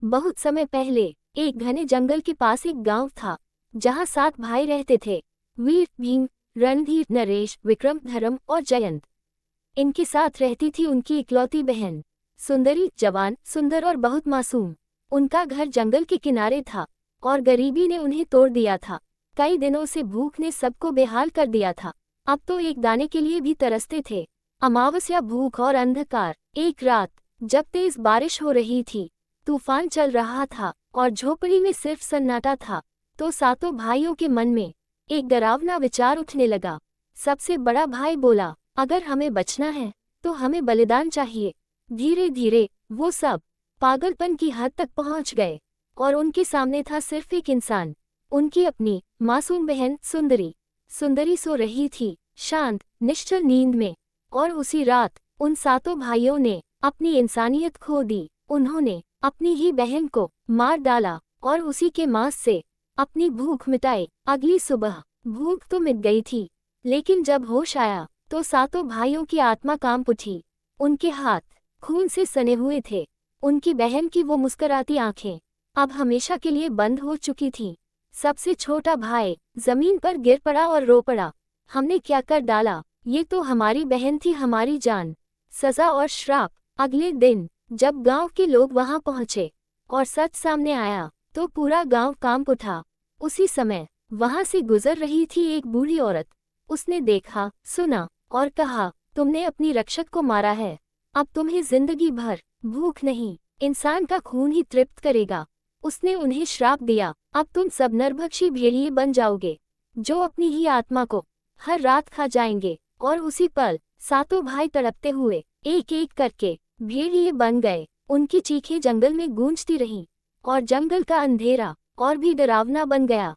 बहुत समय पहले एक घने जंगल के पास एक गांव था, जहां 7 भाई रहते थे। वीर, भीम, रणधीर, नरेश, विक्रम, धर्म और जयंत। इनके साथ रहती थी उनकी इकलौती बहन सुंदरी, जवान, सुंदर और बहुत मासूम। उनका घर जंगल के किनारे था और गरीबी ने उन्हें तोड़ दिया था। कई दिनों से भूख ने सबको बेहाल कर दिया था। अब तो एक दाने के लिए भी तरसते थे। अमावस्या, भूख और अंधकार। एक रात जब तेज बारिश हो रही थी, तूफान चल रहा था और झोपड़ी में सिर्फ सन्नाटा था, तो 7 भाइयों के मन में एक डरावना विचार उठने लगा। सबसे बड़ा भाई बोला, अगर हमें बचना है तो हमें बलिदान चाहिए। धीरे धीरे वो सब पागलपन की हद तक पहुंच गए और उनके सामने था सिर्फ एक इंसान, उनकी अपनी मासूम बहन सुंदरी। सुंदरी सो रही थी, शांत निश्चल नींद में। और उसी रात उन 7 भाइयों ने अपनी इंसानियत खो दी। उन्होंने अपनी ही बहन को मार डाला और उसी के मांस से अपनी भूख मिटाई। अगली सुबह भूख तो मिट गई थी, लेकिन जब होश आया तो 7 भाइयों की आत्मा कांप उठी। उनके हाथ खून से सने हुए थे। उनकी बहन की वो मुस्कुराती आंखें अब हमेशा के लिए बंद हो चुकी थीं। सबसे छोटा भाई जमीन पर गिर पड़ा और रो पड़ा, हमने क्या कर डाला? ये तो हमारी बहन थी, हमारी जान। सजा और श्राप। अगले दिन जब गांव के लोग वहां पहुंचे और सच सामने आया, तो पूरा गांव कांप उठा। उसी समय वहां से गुजर रही थी एक बूढ़ी औरत। उसने देखा, सुना और कहा, तुमने अपनी रक्षक को मारा है। अब तुम्हें जिंदगी भर भूख नहीं, इंसान का खून ही तृप्त करेगा। उसने उन्हें श्राप दिया, अब तुम सब नरभक्षी भेड़िए बन जाओगे, जो अपनी ही आत्मा को हर रात खा जाएंगे। और उसी पल 7 भाई तड़पते हुए एक एक करके भेड़िए बन गए। उनकी चीखें जंगल में गूंजती रहीं और जंगल का अंधेरा और भी डरावना बन गया।